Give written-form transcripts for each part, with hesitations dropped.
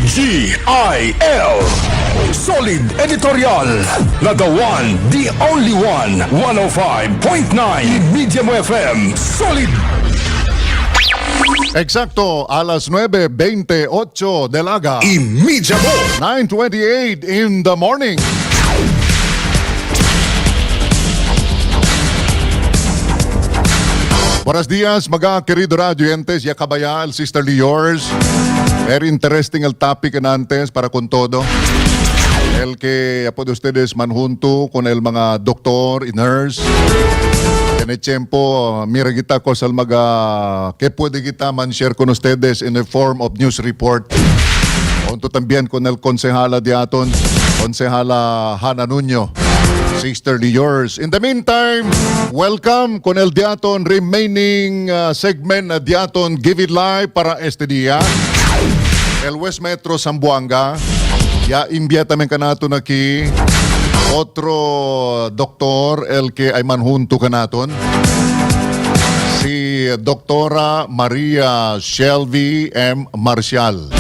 DZWIL. Solid Editorial. Na the one, the only one. 105.9 Media Mo FM. Solid. Eksakto, alas 9:28 delaga. Media Mo. 9:28 in the morning. Buenos días, mga querido radioentes, ya kabayal, sisterly yours. Very interesting el topic antes para con todo. El que puede ustedes manjunto con el mga doktor, nurse. En el tiempo, mira kita ko sa mga que puede kita man share con ustedes in the form of news report. Junto también con el consejala de aton, consejala Hana Nuño. Sisterly yours. In the meantime, welcome con el diaton remaining segment na diaton Give It Live para este día. El West Metro Zamboanga. Ya envía también ka naton aquí otro doktor el que ay manjunto ka naton. Si Doktora Maria Shelby M. Marcial.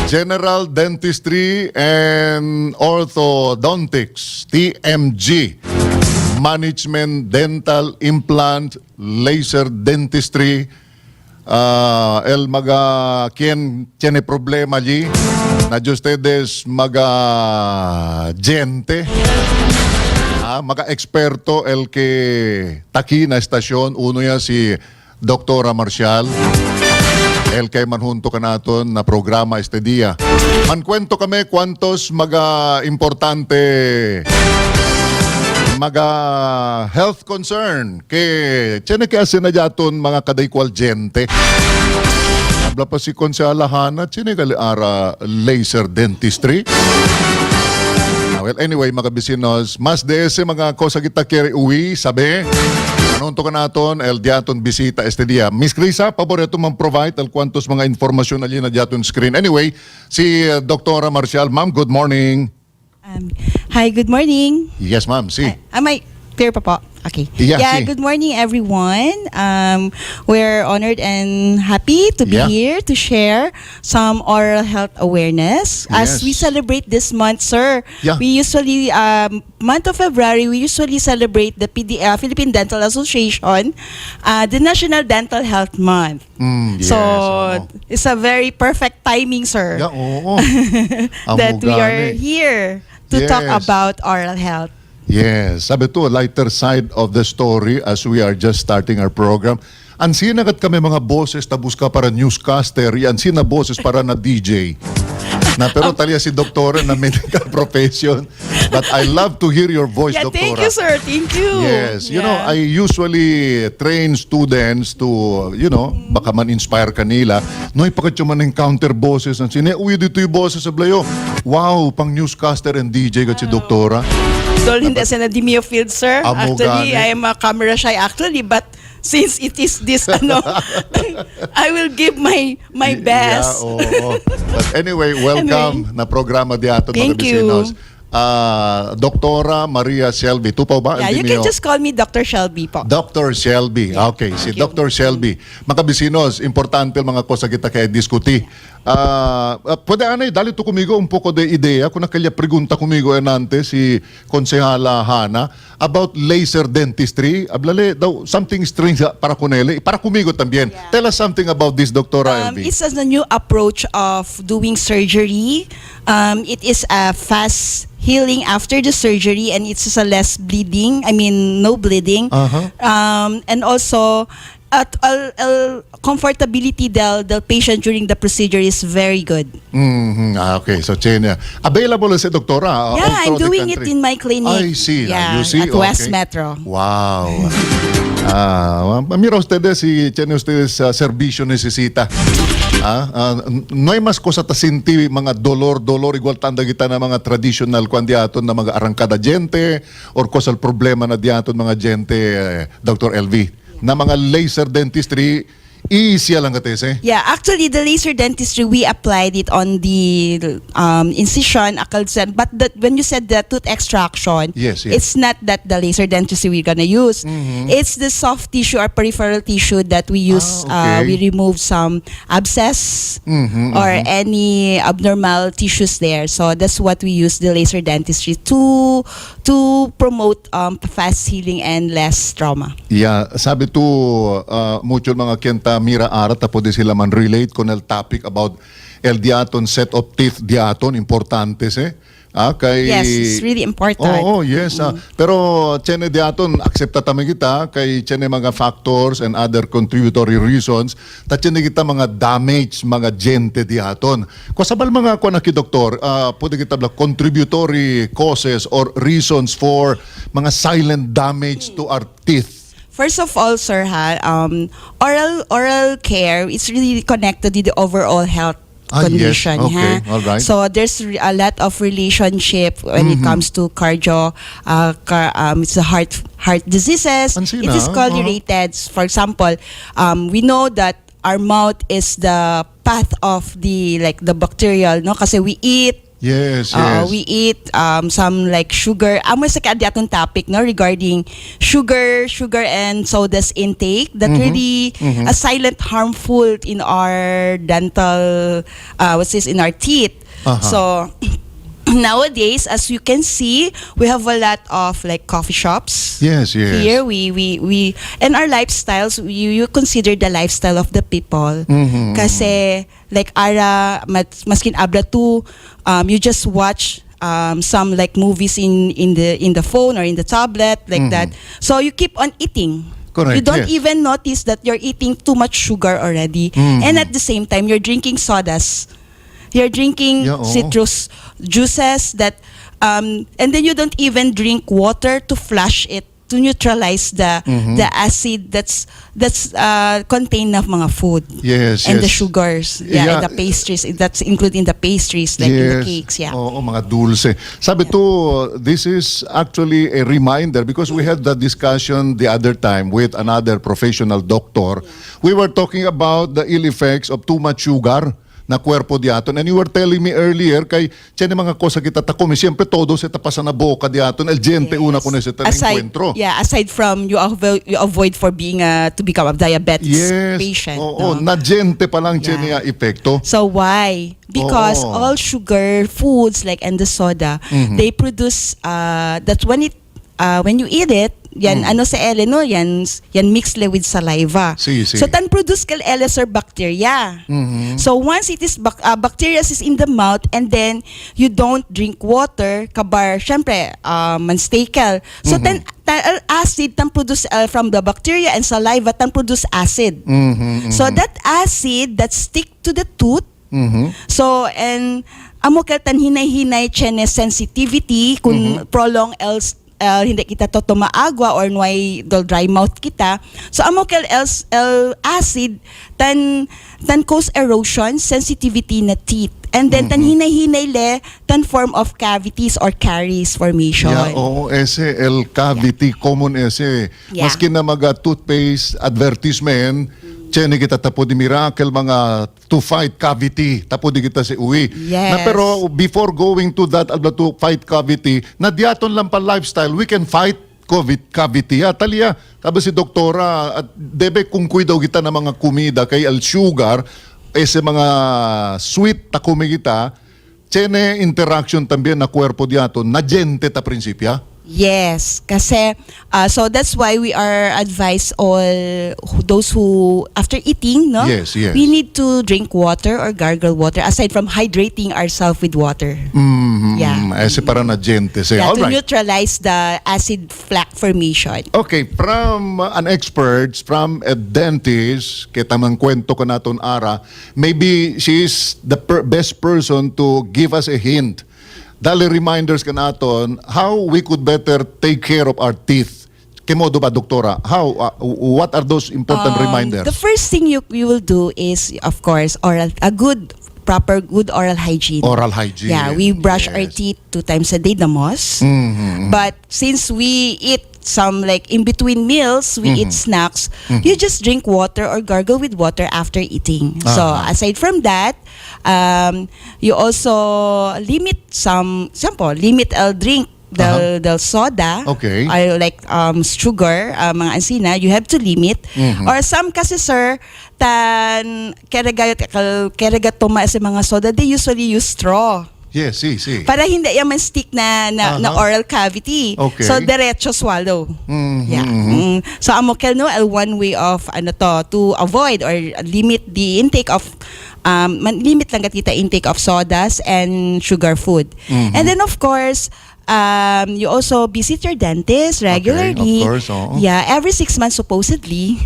General Dentistry and Orthodontics, TMG. Management Dental Implant Laser Dentistry. El maga quien tiene problema allí, na ustedes maga gente, maga experto el que taki na estasyon, uno ya si Doktora Marcial. El kay manjunto ka naton na programa este dia. Mankwento kami kwantos maga importante maga health concern ke tiene que hacer na jaton mga kadaykwal gente. Habla pa si Konsehal Hana, tiene gali ara laser dentistry. Well, anyway, mga bisinos, mas de ese mga cosa kita kiri uwi, sabi. Anunto ka naton, el diaton bisita este dia. Miss Crisa, paborito man provide el kwantos mga informasyon ali na diaton screen. Anyway, si Doktora Marcial, ma'am, good morning. Hi, good morning. Yes, ma'am, si. Am I clear pa po? Okay. Yeah, good morning everyone. We're honored and happy to be here to share some oral health awareness. As we celebrate this month, sir, we usually, month of February, we usually celebrate the Philippine Dental Association, the National Dental Health Month. So, it's a very perfect timing, sir, that we are here to talk about oral health. Yes, sabi to, lighter side of the story as we are just starting our program. Ansin agad kami mga boses tabus ka para newscaster, ansin na boses para na DJ. Na pero talya si doktora na medical profession. But I love to hear your voice, doktora. Thank you, sir. Thank you. Yes, you know, I usually train students to, you know, baka man inspire kanila. No, ipakat yung man encounter boses. Ansin, uy, dito yung boses sa blayo. Wow, pang newscaster and DJ ka si doktora. Hindi sa Nadimio field, sir. Actually, I am a camera shy actually, but since it is this, I will give my best. But anyway, welcome na programa di ato mga bisinos. Doktora Maria Shelby. Tupaw ba? Yeah, you can just call me Dr. Shelby po. Dr. Shelby. Okay, si Dr. Shelby. Mga bisinos, importante mga cosa kita kaya diskuti. Pwede anay, dali to kumigo un poco de idea kung nakalya pregunta kumigo enante si Konsehala Hana about laser dentistry. Ablale daw something strange para kunele, para kumigo también. Tell us something about this, Dr. Elby. It's a new approach of doing surgery. It is a fast healing after the surgery, and it's just a less bleeding. I mean, no bleeding. And also, comfortability the patient during the procedure is very good. Okay, so Chenia. Available si doktora? Yeah, I'm doing it in my clinic. I see. Yeah, you see? at West Metro. Wow. Mira ustedes si tiene ustedes servicio necesita. No hay mas cosa ta sinti mga dolor igual tanda kita na mga traditional kandidato na mga arangkada gente or kosal problema na diaton mga gente Dr. LV na mga laser dentistry Easy lang katese. Yeah, actually, the laser dentistry, we applied it on the incision, but when you said the tooth extraction, Yes. it's not that the laser dentistry we're gonna use. It's the soft tissue or peripheral tissue that we use. Okay. We remove some abscess or any abnormal tissues there. So that's what we use the laser dentistry to promote fast healing and less trauma. Yeah, sabi to mutual mga kenta Mira Ara tapo di sila man relate con el topic about el diaton set of teeth diaton importantes kay Yes, it's really important. Oo, yes. Pero chene diaton accepta tami kita kay chene mga factors and other contributory reasons ta chene kita mga damage mga gente diaton. Kusabal mga kuan ki doktor, pwede kita bla contributory causes or reasons for mga silent damage to our teeth. First of all, sir, oral care is really connected to the overall health condition. Yes. Okay. All right. So there's a lot of relationship when it comes to it's the heart diseases. It is correlated. For example, we know that our mouth is the path of the bacterial, no? Kasi we eat. Yes. We eat some like sugar. Amo sa atong topic no regarding sugar and sodas intake that really a silent harmful in our dental in our teeth. So nowadays, as you can see, we have a lot of like coffee shops. Yes. Here we and our lifestyles, you consider the lifestyle of the people. Kasi like maskin abra to you just watch some like movies in the phone or in the tablet like that. So you keep on eating. Correct, You don't yes. even notice that you're eating too much sugar already. And at the same time, you're drinking sodas. You're drinking citrus juices and then you don't even drink water to flush it, to neutralize the acid that's contained of mga food. Yes. And the sugars, and the pastries, that's including the pastries like in the cakes, Oo, mga dulce. Sabi to, this is actually a reminder because we had that discussion the other time with another professional doctor. We were talking about the ill effects of too much sugar na kwerpo diaton. And you were telling me earlier kay tiyan mga kosa kita takom, siyempre todo sa tapasa na boka diaton, el gente una ko na sa encuentro. Aside from you avoid for being to become a diabetes patient. Oo, na gente pa lang tiyan epekto. So why? Because all sugar foods like and the soda, they produce that when you eat it, yan ano sa ele no, yan mixed with saliva. So tan produce kal ele sir bacteria. So once it is bacteria is in the mouth and then you don't drink water, kabar syempre manstakel. So tan acid tan produce from the bacteria and saliva tan produce acid. So that acid that stick to the tooth. So and amo kal tan hinay-hinay chene sensitivity kung prolong else hindi kita to tumaagwa or may dry mouth kita. So amokel acid tan cause erosion, sensitivity na teeth. And then tan hinay-hinay le tan form of cavities or caries formation. Ese el cavity common ese. Maski na mga toothpaste advertisement, chene kita tapo di miracle mga to fight cavity tapo di kita si uwi. Na pero before going to that to fight cavity, na diaton lang pa lifestyle, we can fight COVID cavity. Talia, sabi si doktora, at debe kung kuidaw kita ng mga kumida kay al sugar, ese mga sweet ta kumigita, chene interaction también na kwerpo diaton, na gente ta prinsipya. Yes, kasi so that's why we are advised all those who after eating, no, we need to drink water or gargle water aside from hydrating ourselves with water. Ese para na gente say. To neutralize the acid plaque formation. Okay, from an expert, from a dentist, kita man kwento ka naton Ara, maybe she is the best person to give us a hint. Dali reminders ka naton how we could better take care of our teeth. Kemodo ba, doktora? How? What are those important reminders? The first thing you will do is, of course, good oral hygiene. Oral hygiene. We brush our teeth 2 times a day, the most. But since we eat some like in between meals, we eat snacks, you just drink water or gargle with water after eating. So aside from that, you also limit limit drink the soda, Okay. or like sugar, mga ansina, you have to limit. Or some kasi sir, keragat tuma sa mga soda, they usually use straw. Yes, see. Para hindi yan man stick na oral cavity. Okay. So diretso swallow. Yeah. So amokel no, one way of to avoid or limit the intake of limit lang katita intake of sodas and sugar food. And then of course, you also visit your dentist regularly. Okay, of course, oo. Yeah, every 6 months supposedly.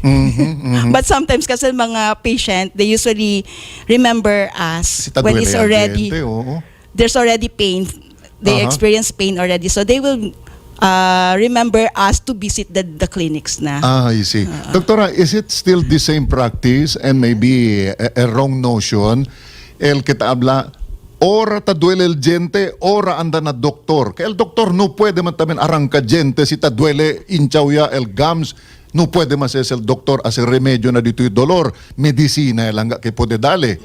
But sometimes kasi mga patient, they usually remember us when it's already there's already pain. They experience pain already, so they will remember us to visit the clinics na. You see. Doktora, is it still the same practice and maybe a wrong notion? El kita habla, ora ta duele el gente, ora anda na doktor. Kaya el doktor no puede man también arranca gente si ta duele inchawya el gums. No puede más es el doktor hacer remedio na dito yung dolor. Medicina lang que puede dale.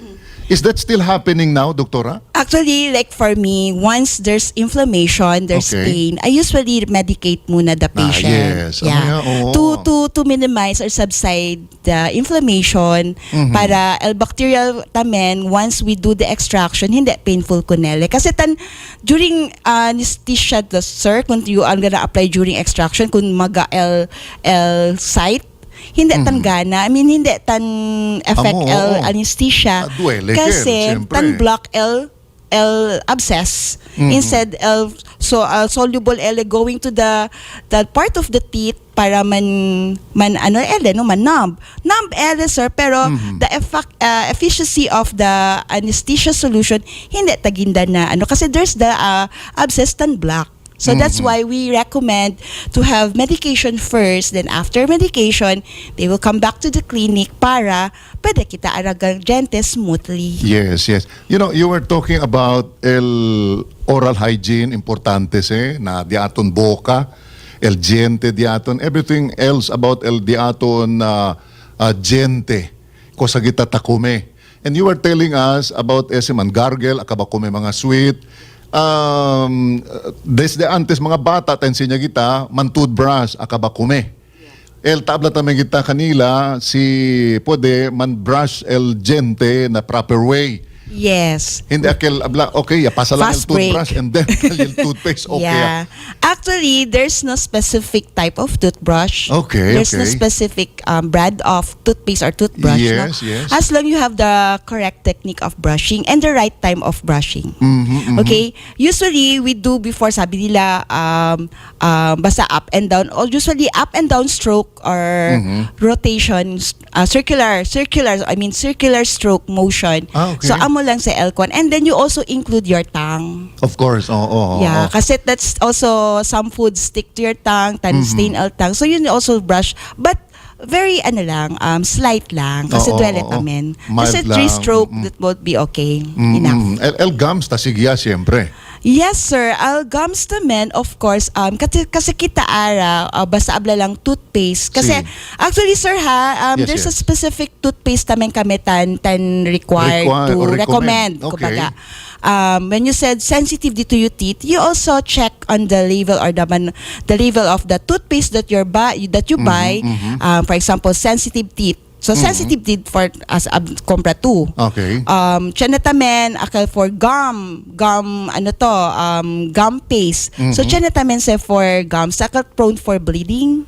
Is that still happening now, doktora? Actually, like for me, once there's inflammation, there's pain, I usually medicate muna the patient. Yes. Yeah. To minimize or subside the inflammation para el bacterial tamen, once we do the extraction, hindi painful kunele. Kasi during anesthesia, sir, kung you are gonna apply during extraction, kung maga el site, hindi tan gana. I mean, hindi tan effect anesthesia. Duele kasi tan block L abscess. Instead, soluble L going to the part of the teeth para man numb L, sir, pero the efficiency of the anesthesia solution hindi taginda na kasi there's the abscess tan block. So that's why we recommend to have medication first, then after medication, they will come back to the clinic para pwede kita aragang gente smoothly. Yes. You know, you were talking about el oral hygiene, importantes na diaton boca, el gente diaton, everything else about el diaton gente, kosa kita takume. And you were telling us about man gargle, akaba kume mga sweet, desde antes mga bata tensinya kita man toothbrush akaba kume. El tabla tamen kita kanila si pwede man brush el gente na proper way. Yes. Hindi akel abla okay, pasa lang el Fast break. toothbrush and then el toothpaste okay. Yeah. Actually, there's no specific type of toothbrush. Okay, There's no okay. specific brand of toothpaste or toothbrush. Yes, no? yes. As long you have the correct technique of brushing and the right time of brushing. Okay? Usually, we do before sabi nila basta up and down. Or usually, up and down stroke or rotation, circular stroke motion. Okay. So, amo lang sa L1. And then, you also include your tongue. Of course. Yeah, kasi that's also some foods stick to your tongue, stain el tongue. So you also brush, but very slight lang kasi duele tamen. Kasi Mild 3 lang. stroke that would be okay. Enough. El gums tasigya siyempre. Yes, sir. Gums naman, of course, kasi kita basta abla lang toothpaste. Kasi, actually, sir, there's a specific toothpaste naman kami tan required to recommend. Okay. Kumbaga. When you said sensitive to your teeth, you also check on the label or the label of the toothpaste that you buy. For example, sensitive teeth. So sensitive teeth for as compra 2. Okay. Chenetamen akal for gum paste. So chenetamen sa for gums akal prone for bleeding.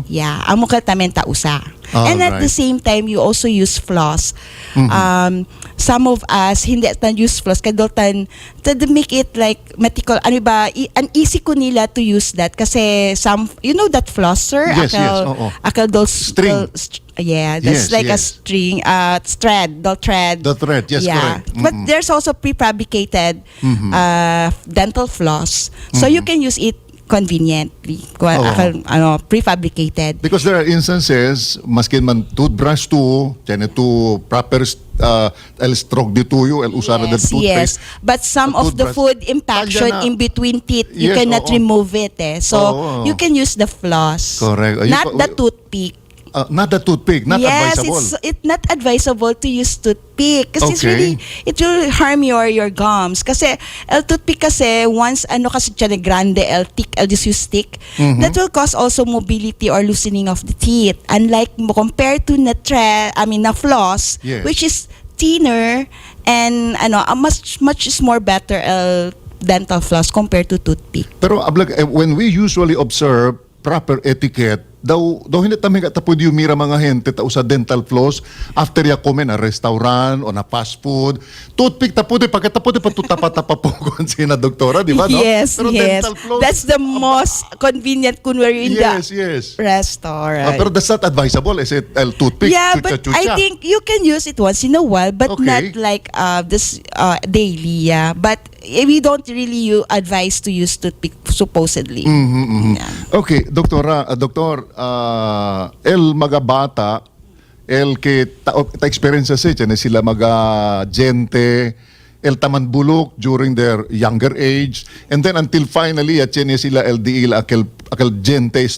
Yeah, amo kal tamen ta usa. And at the same time you also use floss. Some of us hindi tan use floss kadol tan to make it like metical an easy ko nila to use that kasi some that flosser Yes, akal those string. Yeah, that's a string, thread. The thread, yes, correct. But there's also prefabricated dental floss. So you can use it conveniently, prefabricated. Because there are instances, maskin man toothbrush to, tiyan ito proper el stroke di tuyo, el usara del toothpaste. Yes. But some of the food impaction Tagya na. in between teeth, you Yes, cannot remove it. So, you can use the floss. Correct. Not the toothpick. Not the toothpick, not yes, advisable. it's not advisable to use toothpick kasi Okay. it will harm your gums. Kasi el toothpick kasi once kasi siya grande, el thick, el just use stick, that will cause also mobility or loosening of the teeth. Unlike compared to na floss, Yes. which is thinner and a much more better dental floss compared to toothpick. Pero when we usually observe proper etiquette, daw hindi tamig at tapod yung mira mga hente tao sa dental floss after ya komen na restaurant o na fast food. Toothpick tapod pagkatapod patutapa-tapa po kung sina doktora, di ba? No? Yes, pero yes. dental floss, That's the most convenient kun we're in yes, the yes. restaurant. Pero that's not advisable. Is it toothpick? Yeah, but I think you can use it once in a while, but Okay. not like this daily. Yeah, but we don't really advise to use toothpick supposedly. Yeah. Okay, doktora, el mga bata, el ke ta experiences sila mga gente, el taman bulok during their younger age, and then until finally at sila LDL akal gente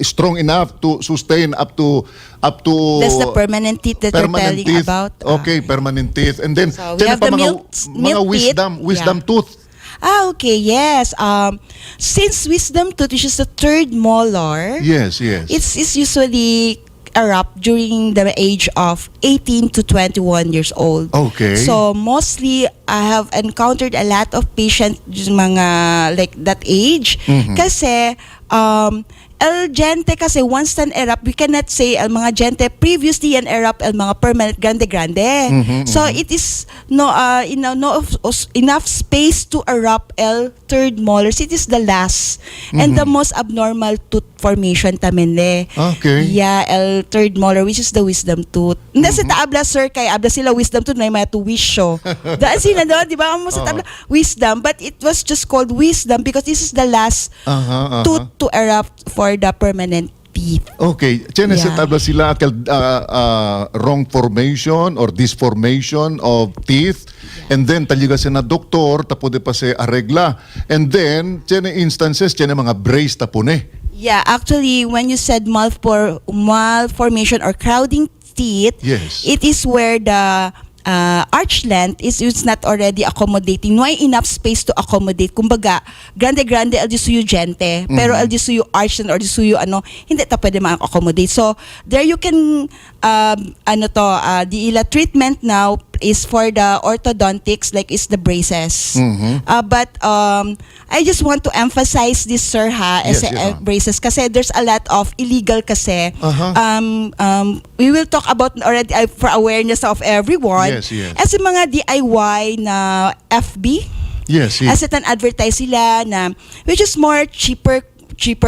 strong enough to sustain up to That's the permanent teeth that you're telling teeth. about. Okay, permanent teeth, and then So we have pa the mga milk teeth. wisdom tooth. Okay, yes. Since wisdom tooth, which is the third molar, Yes. it's usually erupt during the age of 18 to 21 years old. Okay. So mostly I have encountered a lot of patients mga like that age kasi el gente kasi once tan erupt, we cannot say el mga gente previously yan erupt el mga permanent grande. So it is no enough space to erupt el third molars. It is the last and the most abnormal tooth formation tamen Okay. Yeah, el third molar, which is the wisdom tooth. Hindi sa taabla, sir, kay abla sila wisdom tooth na yung mga tuwisyo. Daan sila doon, di ba? Mo sa taabla, wisdom, but it was just called wisdom because this is the last tooth to erupt for the permanent teeth. Okay, tiyan sa Yeah. tabla sila akal wrong formation or disformation of teeth, and then taliga sa na doktor tapos pa se aregla, and then tiyan instances tiyan mga brace tapone. Yeah, actually, when you said malformation or crowding teeth, Yes. it is where the arch length it's not already accommodating. No hay enough space to accommodate. Kumbaga, grande el di suyo gente, pero el di suyo arch length or di suyo hindi ta pwede ma-accommodate. So, there you can the ila treatment now is for the orthodontics, like is the braces. But I just want to emphasize this, sir, Yes, braces kasi there's a lot of illegal kasi. We will talk about already for awareness of everyone. Yes. As in mga DIY na FB, Yes. as an advertise sila na which is more cheaper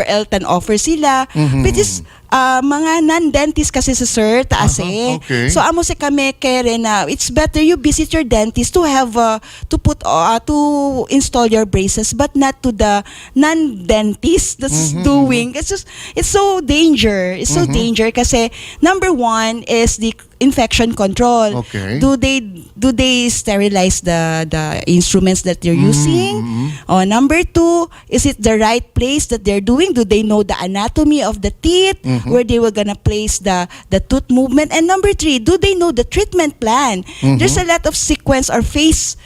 Elton offer sila, which is mga non-dentist kasi sa sir taas okay. So amo sa kami kere na it's better you visit your dentist to have to put to install your braces, but not to the non-dentist that's doing. It's so danger. It's so danger kasi number one is the infection control. Okay. Do they sterilize the instruments that they're using? Number two, is it the right place that they're doing? Do they know the anatomy of the teeth, where they were gonna place the tooth movement? And number three, do they know the treatment plan? There's a lot of sequence or phases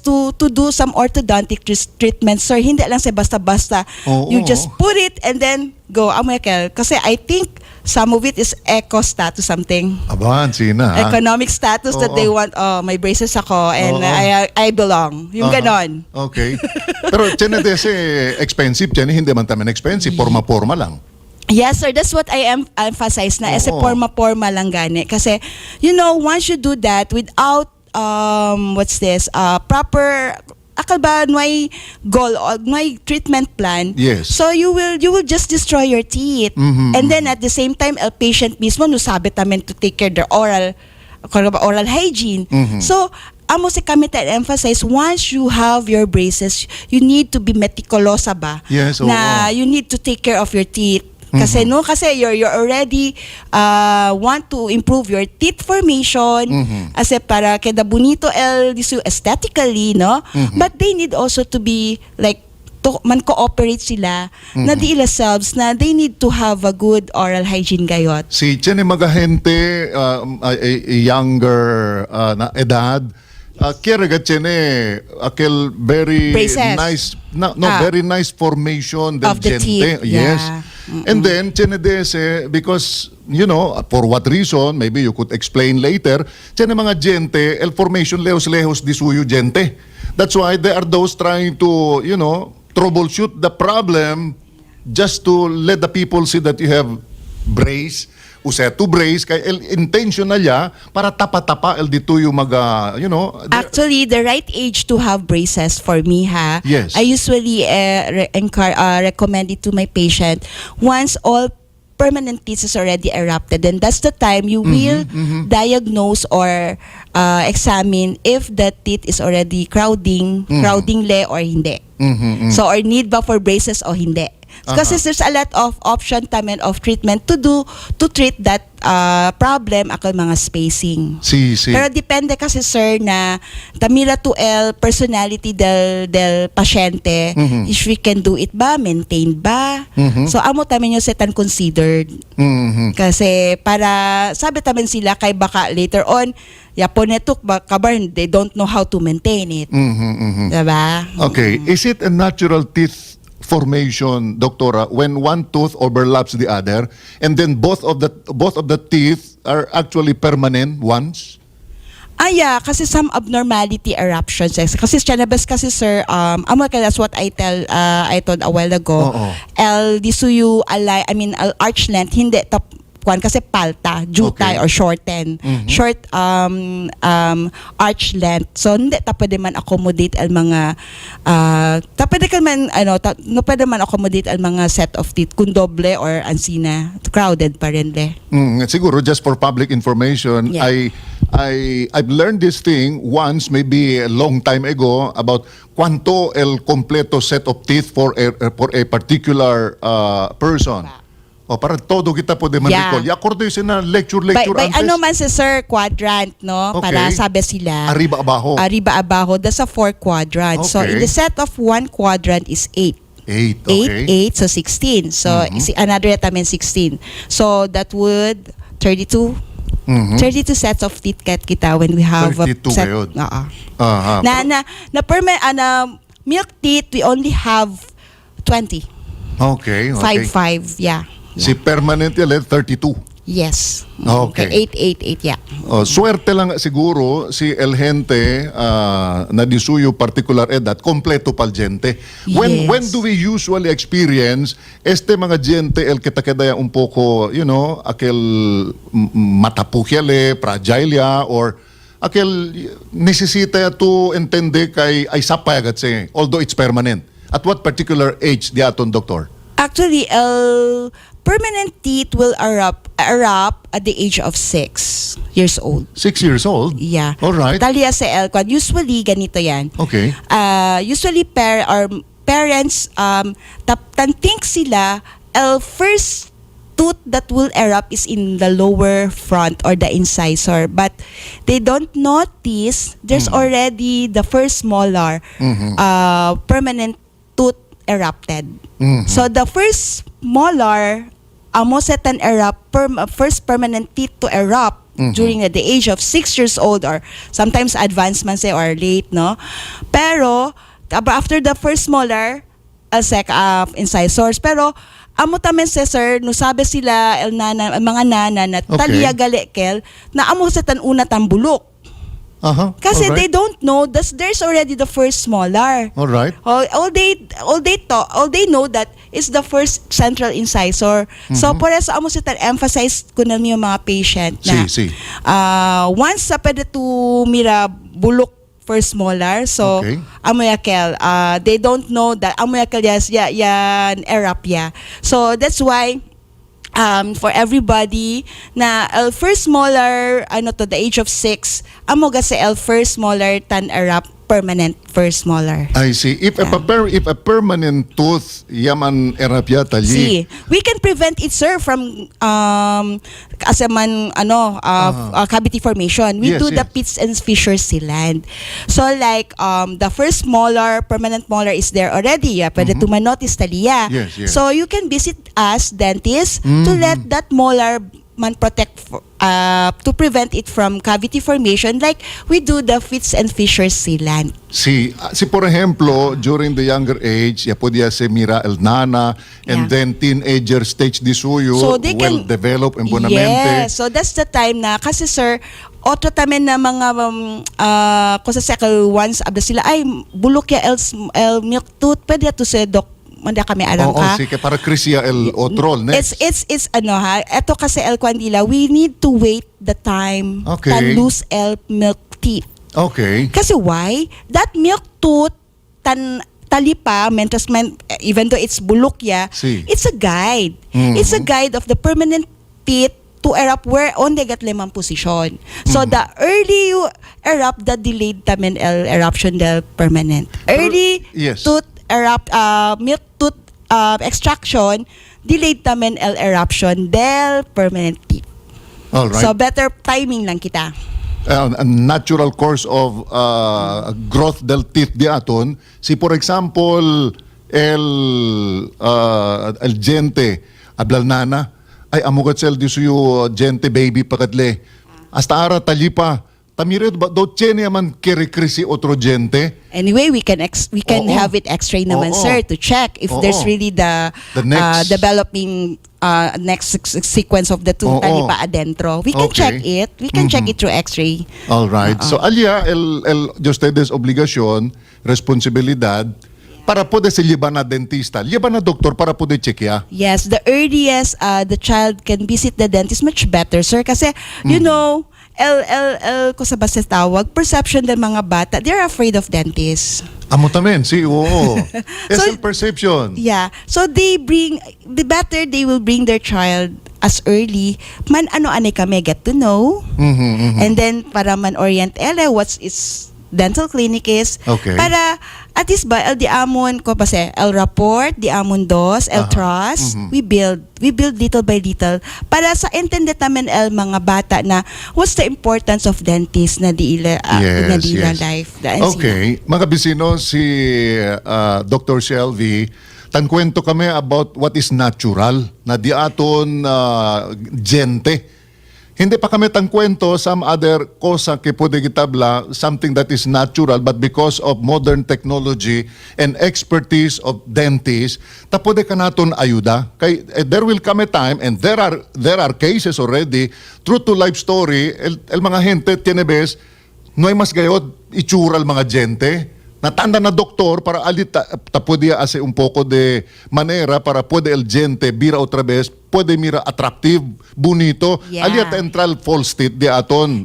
to do some orthodontic treatments. Sir, hindi lang sa basta-basta. You just put it and then go. Kasi I think some of it is eco status something. Aban, sina. Economic status that they want, may braces ako and I belong. Yung ganon. Okay. Pero tiyan expensive, tiyan hindi man taman expensive, forma lang. Yes, sir. That's what I emphasize na. Kasi forma lang gani. Kasi, once you do that without, proper, akal ba, may goal or may treatment plan. Yes. So, you will just destroy your teeth. And then at the same time, a patient mismo, no sabi namin to take care of their oral hygiene. So, amo si kami emphasize, once you have your braces, you need to be meticulosa ba? Yes, Na you need to take care of your teeth. Kasi you're already want to improve your teeth formation kasi para keda bonito el disu aesthetically, no? But they need also to be like to man cooperate sila na di ila selves na they need to have a good oral hygiene gayot. Si Chene Magahente, younger na edad, kaya Chene, akel very Braces. nice, very nice formation del Of the gente. teeth, Yes. yeah. And then, Chene Dese, because, for what reason, maybe you could explain later, Chene mga gente, el formation lehos-lehos di suyo gente. That's why there are those trying to, troubleshoot the problem just to let the people see that you have brace, to brace, kay el intentional ya para tapa-tapa el dito yung Actually, the right age to have braces for me, ha? Yes. I usually recommend it to my patient once all permanent teeth is already erupted, and that's the time you will diagnose or examine if the teeth is already crowding le or hindi. So, or need ba for braces o hindi. Kasi there's a lot of option tamen of treatment to treat that problem ako mga spacing. Si. Pero depende kasi sir na tamila to el personality del pasyente, if we can do it ba, maintain ba. So amo tamen yung set and considered. Kasi para sabi tamen sila kay baka later on yaponetok ba kabar they don't know how to maintain it. Diba? Okay, is it a natural teeth formation, Doctora, when one tooth overlaps the other, and then both of the teeth are actually permanent ones? Yeah, kasi some abnormality eruptions. Kasi Chanabas kasi sir, that's what I told a while ago. El disuyu arch length hindi kasi palta, jutay or shorten. Short arch length. So hindi pwede man accommodate al mga pwede man accommodate al mga set of teeth kung doble or ansina crowded pa rin le. Siguro just for public information, Yeah. I've learned this thing once, maybe a long time ago, about cuánto el completo set of teeth for a particular person. O para todo kita pwede man-recall. Yakordo yun na lecture By antes. ano man si sir, quadrant, no? Okay. Para sabi sila. Arriba abajo. Arriba abajo. That's a 4 quadrant. So Okay. in the set of 1 quadrant is 8. 8, okay. 8, so 16. So another tamen 16. So that would 32. 32 sets of teeth kita when we have 32 a set. ngayon. Oo. Na milk teeth we only have 20. Okay. 5, yeah. Si permanent yan, 32. Yes. Okay. 8, yeah. Swerte lang siguro si el gente na disuyo particular edad, kompleto pal gente. When do we usually experience mga gente el kitakadaya un poco, aquel matapuhyale, fragile ya, or aquel necesita to entende kay ay sapayagat se, although it's permanent. At what particular age di aton, Doctor? Actually, permanent teeth will erupt at the age of 6 years old. 6 years old? Yeah. All right. Talia sa Elquan, usually ganito yan. Okay. Usually parents think sila first tooth that will erupt is in the lower front or the incisor, but they don't notice there's already the first molar permanent tooth erupted. So the first molar amosetan first permanent teeth to erupt during the age of 6 years old, or sometimes advanced man say or late, no? Pero after the first molar incisors, pero amo tamen sir, no sabi sila mga nana na taliya galekel na amosetan una tambulok. Kasi they don't know that there's already the first molar. All right. All they know that is the first central incisor. So por eso amo sitan emphasize ko na yung mga patient na once sa pwede to mira bulok first molar, so amoyakel they don't know that amoyakel yan erupt ya. So that's why for everybody na first molar ano to the age of 6 amo ga sa first molar tan erap permanent first molar. I see. If a permanent tooth yaman erapya tali. See, we can prevent it, sir, from kasaman cavity formation. We Yes, do the yes. pits and fissures sealant. So like the first molar, permanent molar is there already. Pwede tumanotis taliya. Yes, yes. So you can visit us dentist to let that molar man protect to prevent it from cavity formation like we do the fits and fissures sealant. Si por ejemplo, during the younger age, ya podía se mira el nana, and Yeah. then teenager stage di suyo, So they well can develop en bonamente. Yes, so that's the time na kasi sir o tratamen na mga kung sa cycle once abda sila ay bulok ya el milk tooth pwede to sa doc manda kami alam Oo, ka. sige, para Crisia el otrol next. It's ano ha, eto kasi el Quandila, we need to wait the time Okay. to lose el milk teeth. Okay. Kasi why? That milk tooth talipa, even though it's bulok ya, Si. it's a guide. Mhm. It's a guide of the permanent teeth to erupt where on they get lemang position. So the early you erupt, the delayed tamen el eruption del permanent. Early yes. tooth erupt, milk tooth extraction, delayed tamen el eruption del permanent teeth. All right. So better timing lang kita. A natural course of growth del teeth di aton. Si por example, el gente, ablal nana, ay amugat sel di suyo gente baby pakadle. Hasta ara talipa. Tamired ba do chene man kirikrisi otro gente. Anyway, we can Oo. have it X-ray naman, Oo. sir, to check if Oo. there's really the next. developing next sequence of the tooth Oo. talipa adentro. We can Okay. check it. We can check it through X-ray. All right. So alia el de ustedes obligación, responsibilidad para poder se llevar na dentista, llevar na doktor para poder chequear. Yes, the earliest the child can visit the dentist, much better, sir. Kasi, you know, kung sa basta tawag, perception ng mga bata, they're afraid of dentists. Amo tamen, si oo. So- SL perception. Yeah. So the better they will bring their child as early, man ano-ano kami get to know. And then para man orient what's its dental clinic is. Okay. Para at least ba el di amon ko pa el rapport, di amon dos, el trust, we build little by little para sa intended namin el mga bata na what's the importance of dentist na di ila na di ila life. Okay, mga bisino, si Dr. Shelby, tankwento kami about what is natural na di aton gente. Hindi pa kami tangkwento some other kosa ke pwede gitabla, something that is natural, but because of modern technology and expertise of dentists, ta pwede ka naton ayuda. Kay there will come a time, and there are cases already, true to life story, el mga gente tiene bes, no hay mas gayod itural mga gente. Natanda na doktor para alita ta pwede hacer un poco de manera para puede el gente vira otra vez, puede mira attractive, bonito. Yeah. Alita entral false teeth di aton,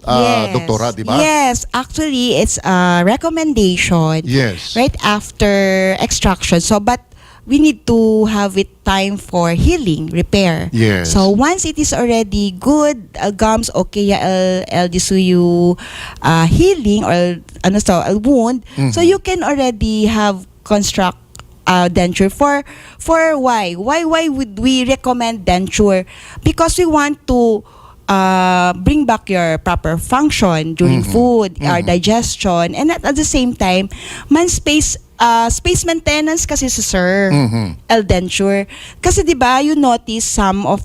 doktora, di ba? Yes, actually it's a recommendation. Yes. Right after extraction. So but we need to have it time for healing, repair. Yes. So once it is already good, gums okay el disuyu healing or wound, so you can already have construct denture for why would we recommend denture? Because we want to bring back your proper function during food, our digestion, and at the same time man space maintenance kasi sir, el denture. Kasi 'di ba you notice some of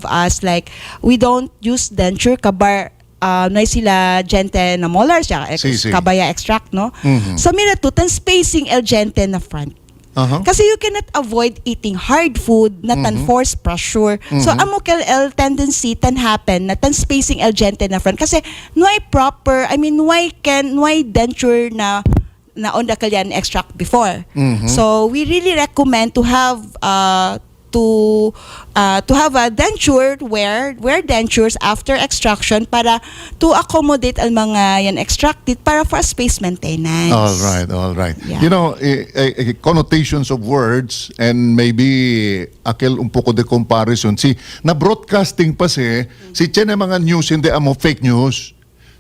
us like we don't use denture kabar no sila gente na molars ya Si. kabaya extract no. So mira tutan spacing el gente na front. Kasi you cannot avoid eating hard food na tan force pressure. So amo kel el tendency tan happen na tan spacing el gente na front kasi why denture na on the kalyan extract before. So we really recommend to have to have a denture, wear dentures after extraction para to accommodate ang mga yan extracted para for space maintenance. All right. Yeah. You know, connotations of words and maybe aquel un poco de comparison. Na broadcasting pa si tiene mga news hindi amo fake news.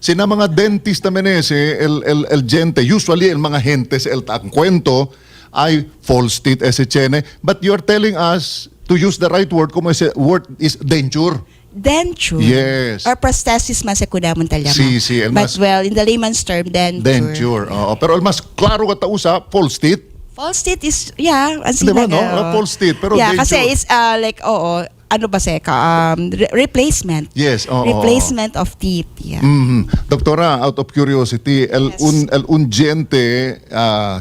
Sina mga dentist naman el gente, usually el mga gentes, ang kwento ay false teeth ese tiene. But you're telling us to use the right word, como ese word is denture. Denture. Yes. Or prosthesis man sa kunamon talama. Sí, But well, in the layman's term, denture. Denture. Pero el mas klaro ka tausa, false teeth. False teeth is, ang Diba, no? sinaga. False teeth, pero yeah, denture. kasi it's like, ano ba replacement. Yes, Replacement of teeth. Yeah. Doctora, out of curiosity, el un gente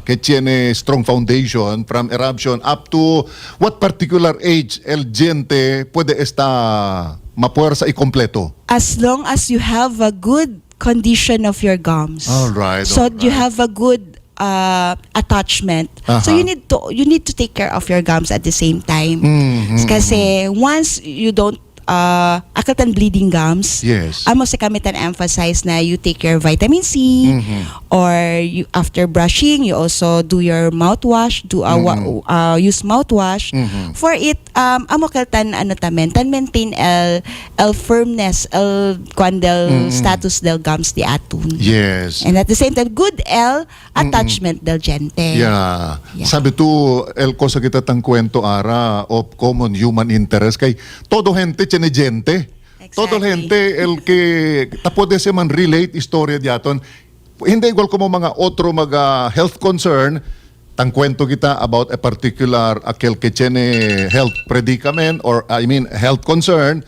que tiene strong foundation from eruption up to what particular age el gente puede mapuersa y completo? As long as you have a good condition of your gums. All right. So you have a good attachment. So you need to take care of your gums at the same time. Kasi once you don't akatan bleeding gums, yes, amo sa kamitan emphasize na you take your vitamin C, or you, after brushing you also do your mouthwash, use mouthwash for it amo kaltan tan maintain el firmness el status del gums di atun. Yes. And at the same time good attachment del gente. Yeah. Sabi tu el cosa kita tang kwento ara of common human interest kay todo gente tiene gente. Exactly. Todo gente el que tapode se man relate istorya diaton. Hindi igual como mga otro mga health concern tang kwento kita about a particular aquel que tiene health predicament or health concern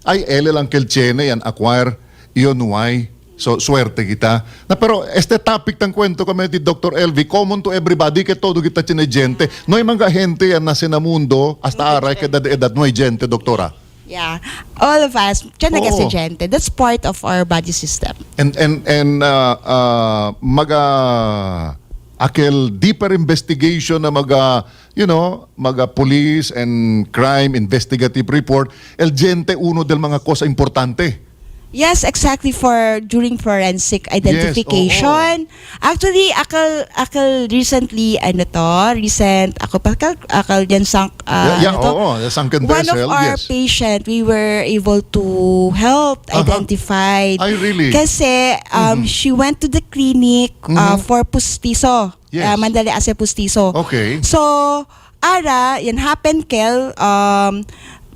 ay ele lang kel tiene yan acquire iyon why. So, suerte kita. Pero este topic tang kwento kami ni Dr. LV, common to everybody, que todo kita tiene gente. No hay mga gente yan na sinamundo, hasta aray que edad no hay gente, doktora. Yeah. All of us, tiyan na kasi gente. That's part of our body system. And aquel deeper investigation na maga police and crime investigative report, el gente uno del mga cosa importante. Yes, exactly, during forensic identification. Actually, akal recently akal yan sunken one vessel, of our patient we were able to help identify. Ay, really? Kasi she went to the clinic for pustiso. Yes. Mandali ase pustiso. Okay. So, yan happen kel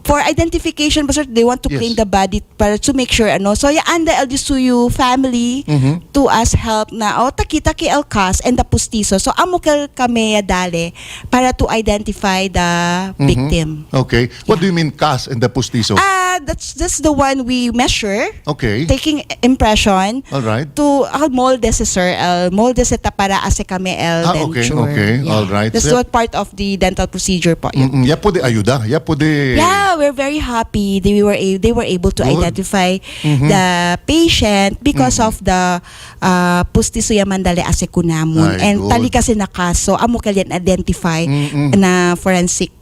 for identification, but they want to clean the body para to make sure so anda el disuyu family to us help na taki el cas and the pustiso. So amo kel kami dale para to identify the victim. Okay. What do you mean cas and the pustiso? That's the one we measure. Okay. Taking impression. All right. To molde sir, molde sa para ase kami denture. Okay. All right. That's what part of the dental procedure po. Ya puede ayuda. Yeah, we're very happy they were able to identify the patient because of the pustiso mandali ase kunamon. And tali kasi na kaso amo kalian identify na forensic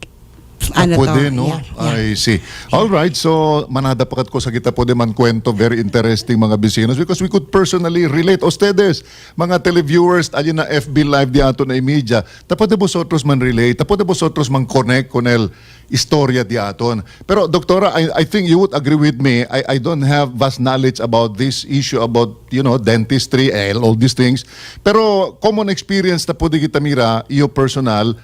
pwede, no? Yeah. I see. All right. So, manadapakat ko sa kita po man kwento. Very interesting mga bisinos because we could personally relate. Ustedes, mga televiewers, ayun na FB Live di ato na media. Tapos de vosotros man relate. Tapos de vosotros man connect con el istorya di aton. Pero, doktora, I think you would agree with me. I don't have vast knowledge about this issue about, dentistry, all these things. Pero, common experience na po di kita mira, iyo personal,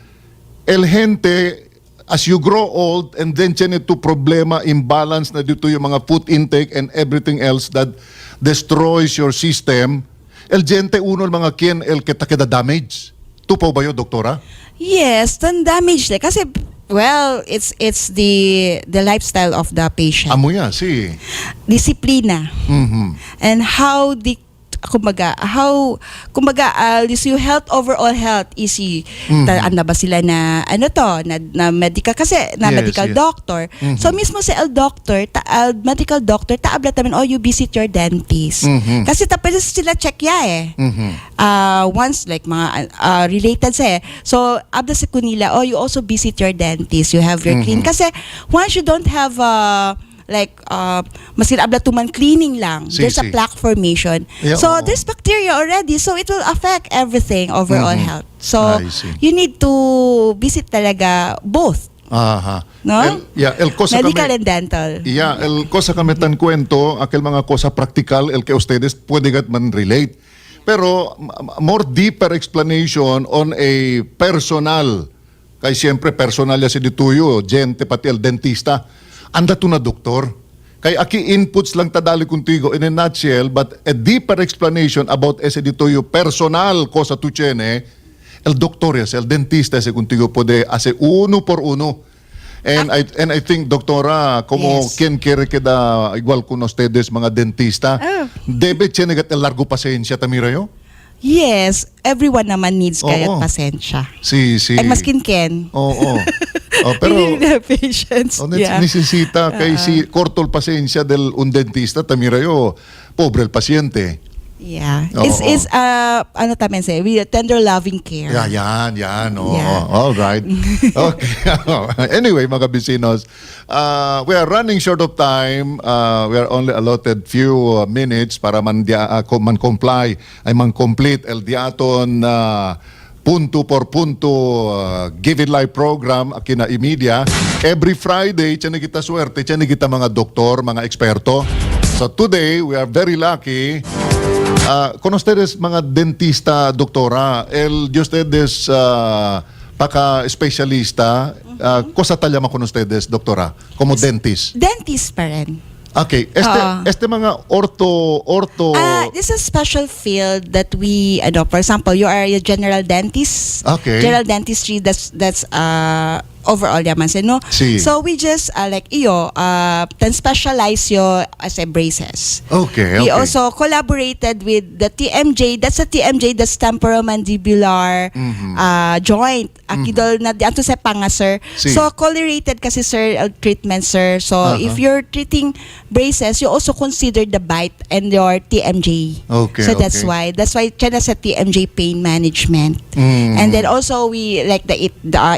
el gente, as you grow old and then tiene tu problema, imbalance na dito yung mga food intake and everything else that destroys your system, el gente uno el mga kien el kita damage. Tupo ba yun, doktora? Yes, then damage kasi it's the lifestyle of the patient. Amo yan, si. Disiplina. And how kumbaga, is yung overall health is na ba sila na medical kasi medical doctor. So mismo si doctor, medical doctor, taablat namin, you visit your dentist. Kasi tapos sila check once like mga related so abda sa kunila, you also visit your dentist, you have your clean. Kasi once you don't have masin abla tuman cleaning lang, there's a plaque formation. So there's bacteria already, so it will affect everything, overall health. So you need to visit talaga both. No? Medical and dental. El cosa kami tan kwento, aquel mga cosa practical, el que ustedes puede gat man relate. Pero more deeper explanation on a personal, kay siyempre personal ya si dituyo, gente pati el dentista. Anda to na doktor. Kay aki inputs lang tadali contigo in a nutshell, but a deeper explanation about ese dituyo personal cosa tu tiene, el doctor ya, el dentista ese contigo puede hacer uno por uno. And I think, doktora, como quien quiere queda igual con ustedes mga dentista, debe tiene el largo pasensya tamira yo? Yes, everyone naman needs kaya pasensya. Sí. Ay maskin Ken. Pero patience. Necesita kay si corto el pasensya del un dentista tamira yo, pobre el paciente. Yeah. It's ano tamen say, we tender loving care. Yan. All right. Okay. Anyway, mga bisinos, we are running short of time. We are only allotted few minutes para man comply ay man complete el diaton punto por punto Give It Life program akina imedia. Every Friday tiyan kita swerte, tiyan kita mga doktor, mga eksperto. So today we are very lucky. Con ustedes mga dentista, doktora, de ustedes paka-specialista, cosa talama con ustedes, doktora, como dentist? Dentist pa rin. Okay, este mga ortho this is a special field that we for example, you are a general dentist. Okay. General dentistry, that's overall yaman no. Si. So we just then specialize yo as a braces. Okay. We also collaborated with the TMJ. That's a TMJ, that's temporomandibular joint. Akidol na ato sa panga, sir. Si. So collaborated kasi sir treatment, sir. So if you're treating braces, you also consider the bite and your TMJ. Okay. So that's why siya sa TMJ pain management. And then also we like the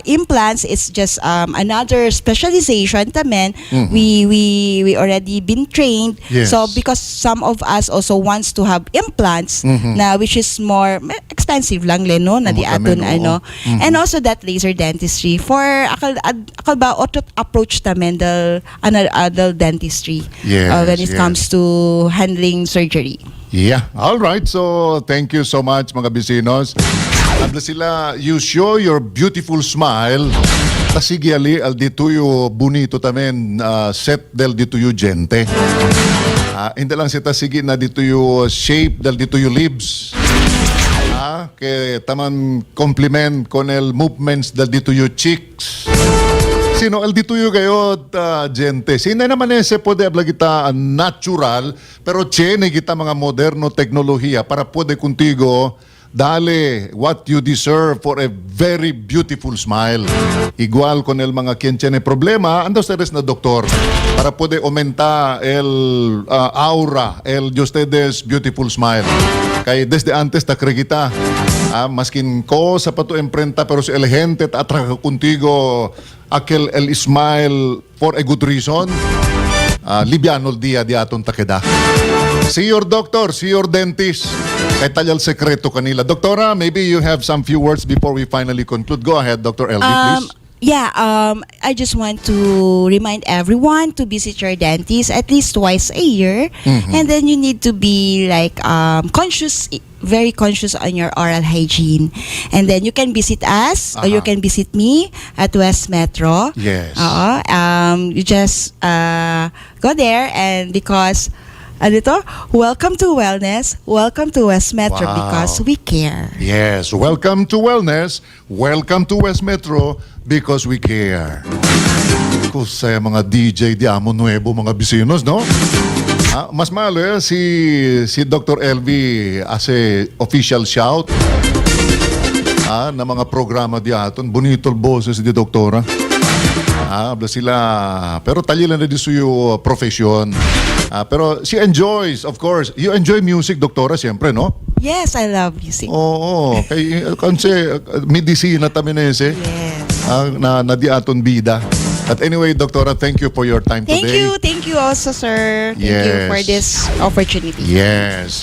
implants. It's just another specialization tamen. We already been trained. Yes. So because some of us also wants to have implants na which is more expensive lang no na di aton and also that laser dentistry for akal ba approach tamen the dentistry when it comes to handling surgery. Yeah. All right. So thank you so much mga bisinos. Habla sila, you show your beautiful smile. Tasigi ali al dituyo bonito tamen set del dituyo gente. Hindi lang sita sige na dituyo shape del dituyo lips. Que taman compliment con el movements del dituyo cheeks. Sino el dituyo gayot gente. Sino naman ese pwede habla kita natural pero tiene kita mga moderno teknolohiya para pwede contigo dale what you deserve for a very beautiful smile. Igual con el mga quien tiene problema, ando ustedes na doktor para puede aumenta el aura, el de ustedes beautiful smile. Kaya desde antes ta kregita, maskin ko sa pato emprenta pero si el gente ta atraga contigo aquel el smile for a good reason. Libyano el dia di aton takeda. See your doctor, see your dentist. Kay talyal sekreto kanila. Doktora, maybe you have some few words before we finally conclude. Go ahead, Dr. LD, please. I just want to remind everyone to visit your dentist at least twice a year. And then you need to be like very conscious on your oral hygiene. And then you can visit us or you can visit me at West Metro. Yes. You just go there and because welcome to Wellness, welcome to West Metro because we care. Yes, welcome to Wellness, welcome to West Metro because we care. Kusaya mga DJ di Amo Nuevo mga bisinos, no? Mas malo si Dr. LV as a official shout na mga programa diaton. Bonitol boses di doktora. Habla sila. Pero talila na di suyo profesyon. Pero she enjoys, of course. You enjoy music, doktora, siyempre, no? Yes, I love music. Oo. Kasi medisina taminese. Yes. Na diaton bida. At anyway, doktora, thank you for your time Thank today. you. Thank you also, sir. Thank you Yes. for this opportunity. Yes.